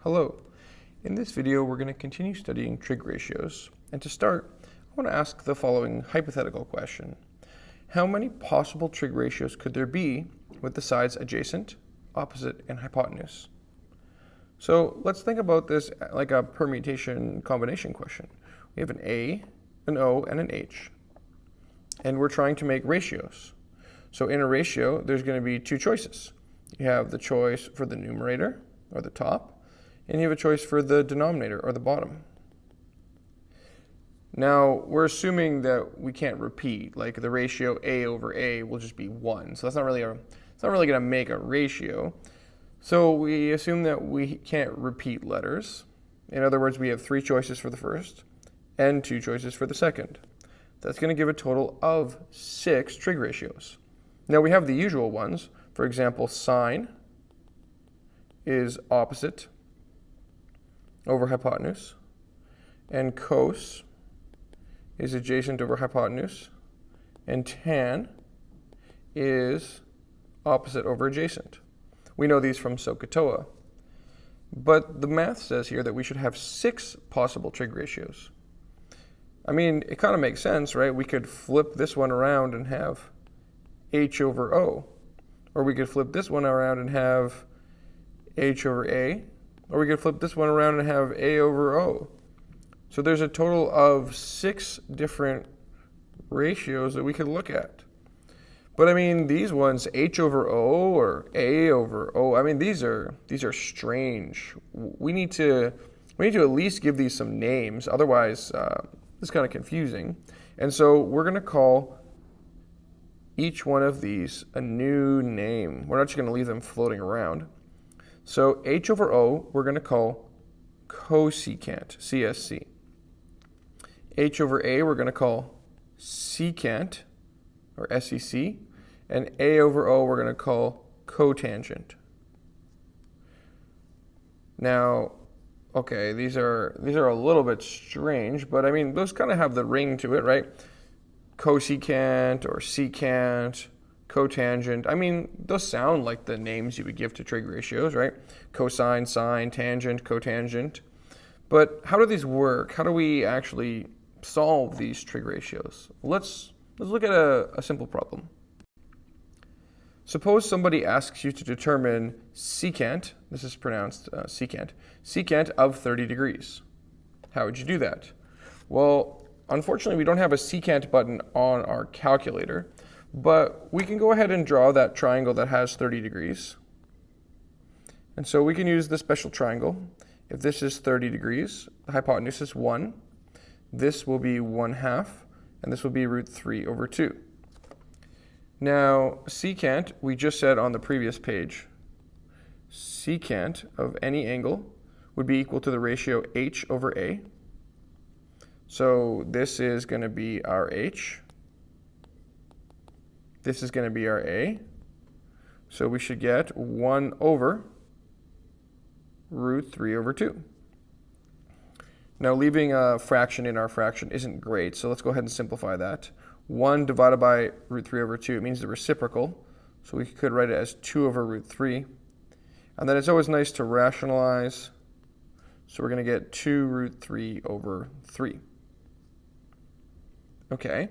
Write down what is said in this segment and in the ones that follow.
Hello. In this video, we're going to continue studying trig ratios. And to start, I want to ask the following hypothetical question. How many possible trig ratios could there be with the sides adjacent, opposite, and hypotenuse? So let's think about this like a permutation combination question. We have an A, an O, and an H. And we're trying to make ratios. So in a ratio, there's going to be two choices. You have the choice for the numerator, or the top, and you have a choice for the denominator, or the bottom. Now, we're assuming that we can't repeat, like the ratio A over A will just be 1. So it's not really going to make a ratio. So we assume that we can't repeat letters. In other words, we have 3 choices for the first and 2 choices for the second. That's going to give a total of 6 trig ratios. Now we have the usual ones. For example, sine is opposite over hypotenuse, and cos is adjacent over hypotenuse, and tan is opposite over adjacent. We know these from SOHCAHTOA. But the math says here that we should have 6 possible trig ratios. I mean, it kind of makes sense, right? We could flip this one around and have H over O. Or we could flip this one around and have H over A. Or we could flip this one around and have A over O. So there's a total of 6 different ratios that we could look at. But I mean, these ones, H over O or A over O, I mean, these are strange. We need to at least give these some names. Otherwise, it's kind of confusing. And so we're going to call each one of these a new name. We're not just going to leave them floating around. So H over O, we're going to call cosecant, CSC. H over A, we're going to call secant, or SEC. And A over O, we're going to call cotangent. Now, okay, these are a little bit strange, but I mean, those kind of have the ring to it, right? Cosecant or secant, cotangent. I mean, those sound like the names you would give to trig ratios, right? Cosine, sine, tangent, cotangent. But how do these work? How do we actually solve these trig ratios? Let's look at a simple problem. Suppose somebody asks you to determine secant, this is pronounced secant, secant of 30 degrees. How would you do that? Well, unfortunately, we don't have a secant button on our calculator, but we can go ahead and draw that triangle that has 30 degrees. And so we can use the special triangle. If this is 30 degrees, the hypotenuse is 1. This will be 1/2, and this will be root 3 over 2. Now, secant, we just said on the previous page, secant of any angle would be equal to the ratio H over A. So this is going to be our H. This is going to be our A. So we should get 1 over root 3 over 2. Now, leaving a fraction in our fraction isn't great, so let's go ahead and simplify that. 1 divided by root 3 over 2, it means the reciprocal. So we could write it as 2 over root 3. And then it's always nice to rationalize. So we're going to get 2 root 3 over 3. Okay.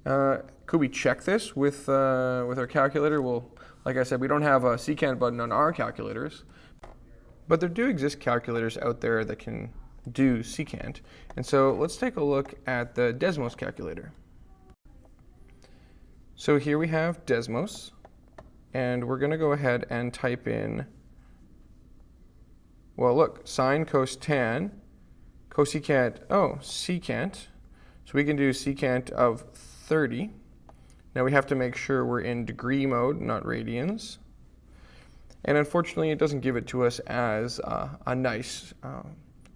Could we check this with our calculator? Well, like I said, we don't have a secant button on our calculators. But there do exist calculators out there that can do secant. And so let's take a look at the Desmos calculator. So here we have Desmos, and we're going to go ahead and type in, well, look, sine, cos, tan, cosecant, secant. So we can do secant of 30. Now we have to make sure we're in degree mode, not radians. And unfortunately, it doesn't give it to us as a nice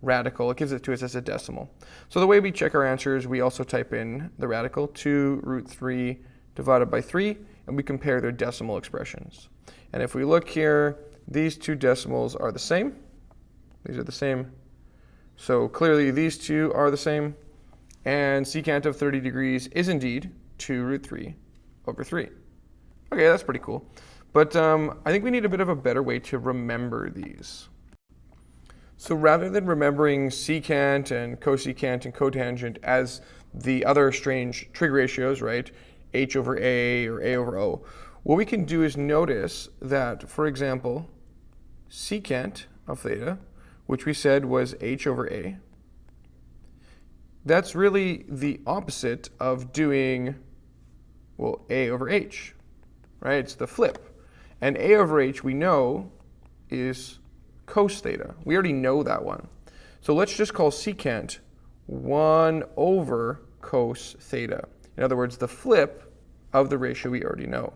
radical. It gives it to us as a decimal. So the way we check our answers, we also type in the radical, 2 root 3 divided by 3, and we compare their decimal expressions. And if we look here, these two decimals are the same. These are the same. So clearly these two are the same. And secant of 30 degrees is indeed 2 root 3 over 3. Okay, that's pretty cool. But I think we need a bit of a better way to remember these. So rather than remembering secant and cosecant and cotangent as the other strange trig ratios, right, h over a or a over o, what we can do is notice that, for example, secant of theta, which we said was h over a, that's really the opposite of doing, well, a over h, right? It's the flip. And a over h we know is cos theta. We already know that one. So let's just call secant 1 over cos theta. In other words, the flip of the ratio we already know,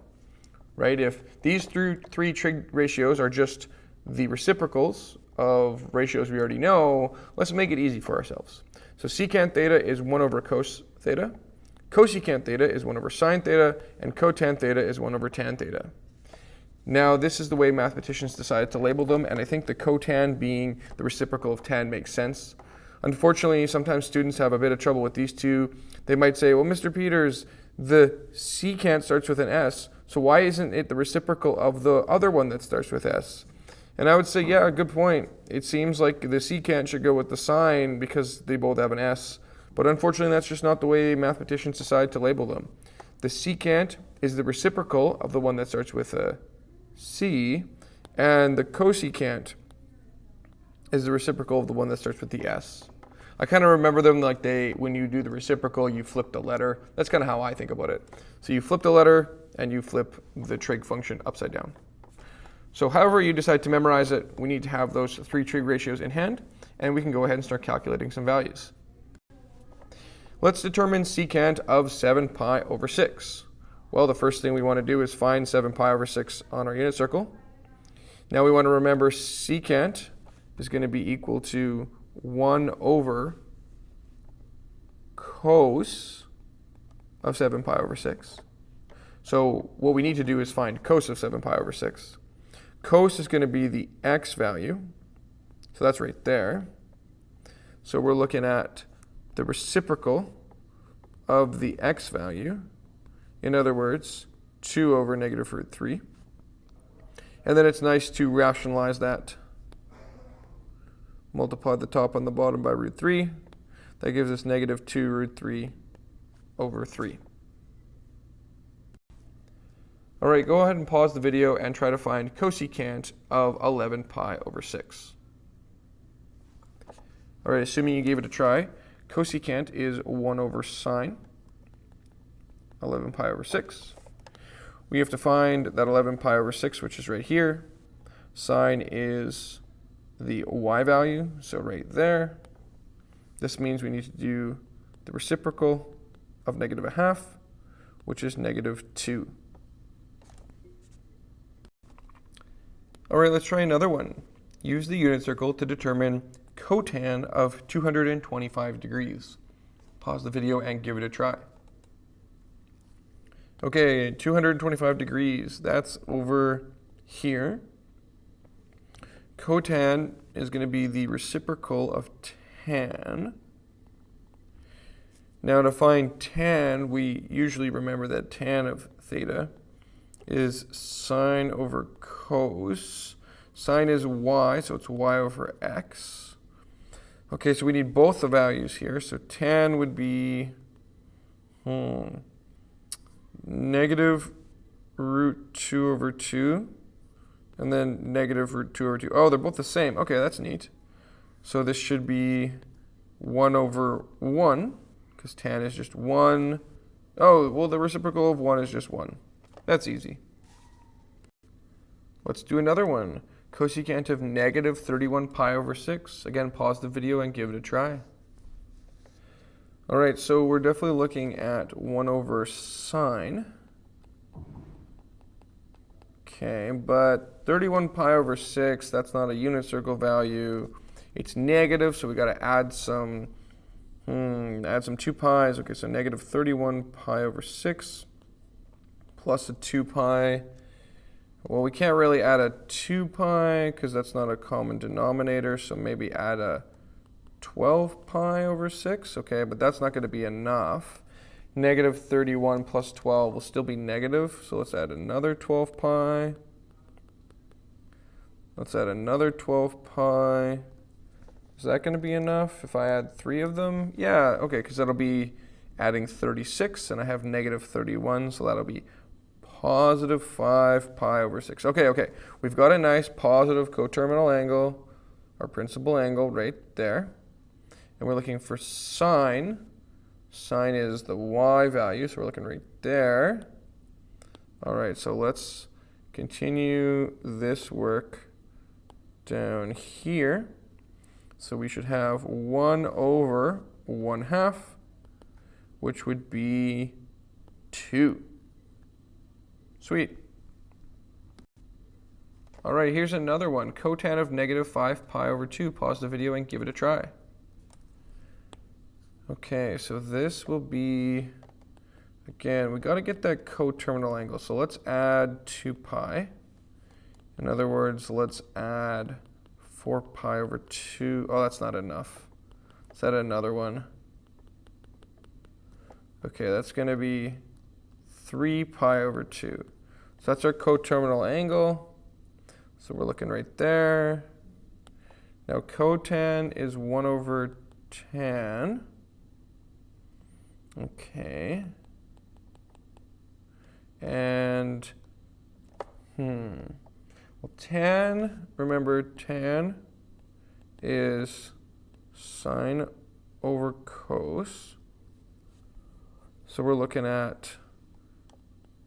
right? If these three trig ratios are just the reciprocals of ratios we already know, let's make it easy for ourselves. So secant theta is 1 over cos theta, cosecant theta is 1 over sine theta, and cotan theta is 1 over tan theta. Now, this is the way mathematicians decided to label them, and I think the cotan being the reciprocal of tan makes sense. Unfortunately, sometimes students have a bit of trouble with these two. They might say, well, Mr. Peters, the secant starts with an s, so why isn't it the reciprocal of the other one that starts with s? And I would say, yeah, good point. It seems like the secant should go with the sine because they both have an s, but unfortunately, that's just not the way mathematicians decide to label them. The secant is the reciprocal of the one that starts with a c, and the cosecant is the reciprocal of the one that starts with the s. I kind of remember them like when you do the reciprocal, you flip the letter. That's kind of how I think about it. So you flip the letter and you flip the trig function upside down. So however you decide to memorize it, we need to have those three trig ratios in hand, and we can go ahead and start calculating some values. Let's determine secant of 7 pi over 6. Well, the first thing we want to do is find 7 pi over 6 on our unit circle. Now we want to remember secant is going to be equal to 1 over cos of 7 pi over 6. So what we need to do is find cos of 7 pi over 6. Cos is going to be the x value, so that's right there. So we're looking at the reciprocal of the x value. In other words, 2 over negative root 3. And then it's nice to rationalize that. Multiply the top and the bottom by root 3. That gives us negative 2 root 3 over 3. All right, go ahead and pause the video and try to find cosecant of 11 pi over 6. All right, assuming you gave it a try, cosecant is 1 over sine 11 pi over 6. We have to find that 11 pi over 6, which is right here. Sine is the y value, so right there. This means we need to do the reciprocal of negative 1/2, which is negative 2. All right, let's try another one. Use the unit circle to determine cotan of 225 degrees. Pause the video and give it a try. Okay, 225 degrees, that's over here. Cotan is going to be the reciprocal of tan. Now to find tan, we usually remember that tan of theta is sine over cos. Sine is y, so it's y over x. Okay, so we need both the values here. So tan would be negative root 2 over 2, and then negative root 2 over 2. Oh, they're both the same. Okay, that's neat. So this should be 1 over 1, because tan is just 1. Oh, well, the reciprocal of 1 is just 1. That's easy. Let's do another one. Cosecant of negative 31 pi over 6. Again, pause the video and give it a try. All right, so we're definitely looking at 1 over sine. Okay, but 31 pi over 6, that's not a unit circle value. It's negative, so we got to add some 2 pi's. Okay, so negative 31 pi over 6 plus a 2 pi. Well, we can't really add a 2 pi because that's not a common denominator, so maybe add a 12 pi over 6. Okay, but that's not going to be enough. Negative 31 plus 12 will still be negative, so let's add another 12 pi. Let's add another 12 pi. Is that going to be enough if I add 3 of them? Yeah, okay, because that'll be adding 36, and I have negative 31, so that'll be positive 5 pi over 6. Okay, we've got a nice positive coterminal angle, our principal angle right there. And we're looking for sine. Sine is the y value, so we're looking right there. All right, so let's continue this work down here. So we should have 1 over 1/2, which would be 2. Sweet. All right, here's another one. Cotan of negative 5 pi over 2. Pause the video and give it a try. Okay, so this will be, again, we got to get that coterminal angle. So let's add 2 pi. In other words, let's add 4 pi over 2. Oh, that's not enough. Let's add another one. Okay, that's going to be 3 pi over 2. So that's our coterminal angle. So we're looking right there. Now cotan is 1 over tan. Okay. And, well, tan, remember tan is sine over cos. So we're looking at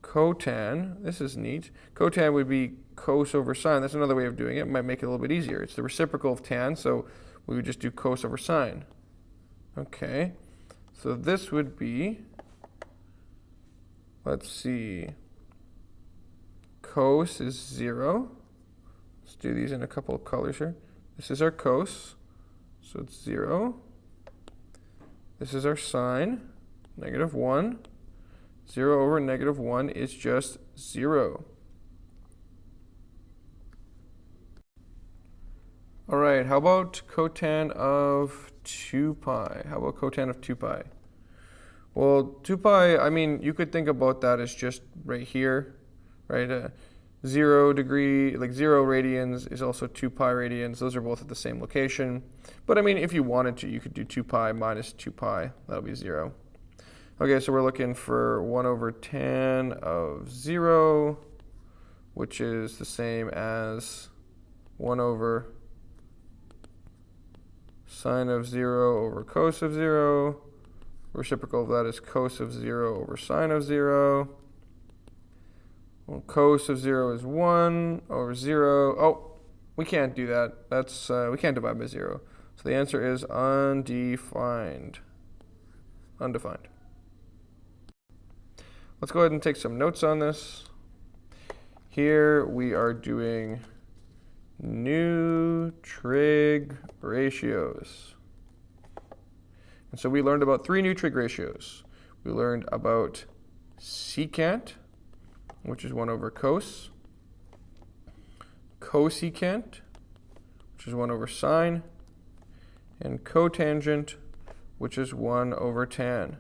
cotan. This is neat. Cotan would be cos over sine. That's another way of doing it. It might make it a little bit easier. It's the reciprocal of tan, so we would just do cos over sine. Okay. So this would be, let's see, cos is 0. Let's do these in a couple of colors here. This is our cos, so it's 0. This is our sine, negative 1. 0 over negative 1 is just 0. All right, how about cotan of 2 pi? How about cotan of 2 pi? Well, 2 pi, I mean, you could think about that as just right here, right? 0 degree, like 0 radians is also 2 pi radians. Those are both at the same location. But I mean, if you wanted to, you could do 2 pi minus 2 pi. That'll be 0. Okay, so we're looking for 1 over tan of 0, which is the same as 1 over sine of 0 over cos of 0. Reciprocal of that is cos of 0 over sine of 0. Well, cos of 0 is 1 over 0. Oh, we can't do that. That's we can't divide by 0. So the answer is undefined. Undefined. Let's go ahead and take some notes on this. Here we are doing new trig ratios. And so we learned about 3 new trig ratios. We learned about secant, which is 1 over cos, cosecant, which is 1 over sine, and cotangent, which is 1 over tan.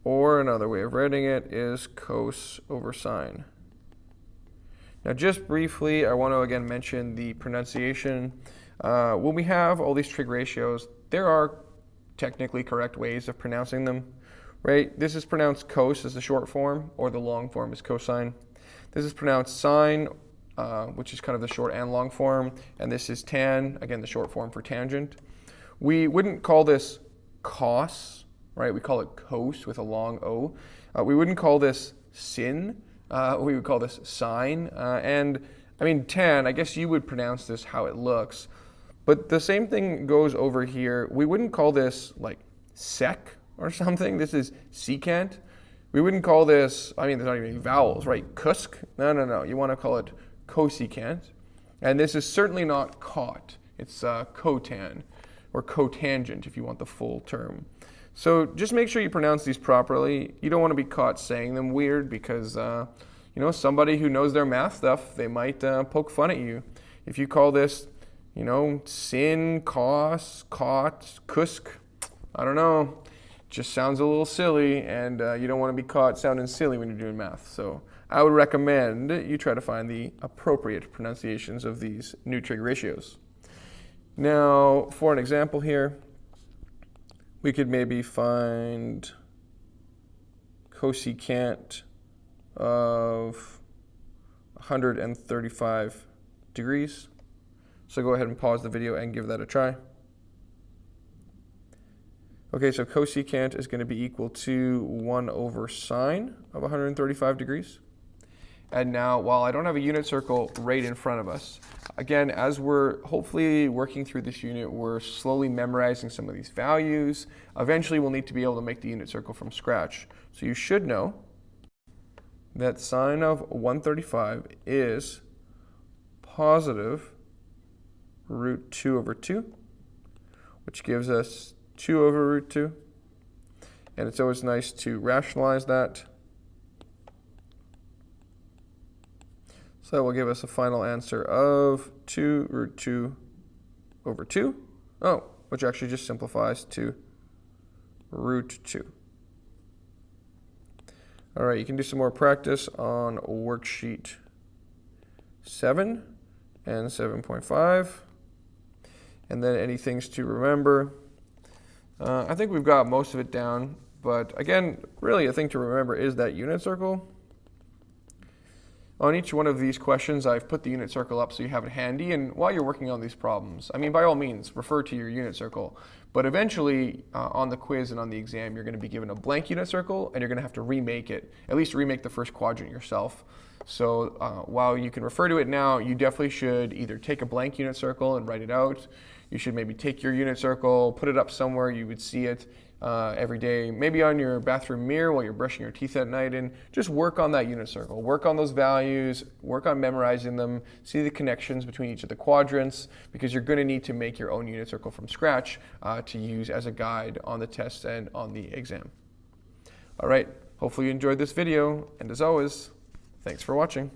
Or another way of writing it is cos over sine. Now just briefly, I want to again mention the pronunciation. When we have all these trig ratios, there are technically correct ways of pronouncing them, right? This is pronounced cos as the short form, or the long form is cosine. This is pronounced sine, which is kind of the short and long form, and this is tan, again the short form for tangent. We wouldn't call this cos, right? We call it cos with a long O. We wouldn't call this sin. We would call this sine. And I mean, tan, I guess you would pronounce this how it looks. But the same thing goes over here. We wouldn't call this like sec or something. This is secant. We wouldn't call this, I mean, there's not even any vowels, right? Cusk. No. You want to call it cosecant. And this is certainly not cot. It's cotan or cotangent if you want the full term. So just make sure you pronounce these properly. You don't want to be caught saying them weird because, you know, somebody who knows their math stuff, they might poke fun at you. If you call this, you know, sin, cos, cot, kusk, I don't know. It just sounds a little silly, and you don't want to be caught sounding silly when you're doing math. So I would recommend you try to find the appropriate pronunciations of these new trig ratios. Now, for an example here, we could maybe find cosecant of 135 degrees. So go ahead and pause the video and give that a try. Okay, so cosecant is going to be equal to 1 over sine of 135 degrees. And now, while I don't have a unit circle right in front of us, again, as we're hopefully working through this unit, we're slowly memorizing some of these values. Eventually, we'll need to be able to make the unit circle from scratch. So you should know that sine of 135 is positive root 2 over 2, which gives us 2 over root 2. And it's always nice to rationalize that. So that will give us a final answer of 2 root 2 over 2. Oh, which actually just simplifies to root 2. All right, you can do some more practice on worksheet 7 and 7.5. And then any things to remember. I think we've got most of it down. But again, really a thing to remember is that unit circle. On each one of these questions, I've put the unit circle up so you have it handy. And while you're working on these problems, I mean, by all means, refer to your unit circle. But eventually, on the quiz and on the exam, you're going to be given a blank unit circle, and you're going to have to remake it, at least remake the first quadrant yourself. So while you can refer to it now, you definitely should either take a blank unit circle and write it out. You should maybe take your unit circle, put it up somewhere you would see it every day, maybe on your bathroom mirror while you're brushing your teeth at night, and just work on that unit circle. Work on those values, work on memorizing them, see the connections between each of the quadrants, because you're going to need to make your own unit circle from scratch to use as a guide on the test and on the exam. All right, hopefully you enjoyed this video, and as always, thanks for watching.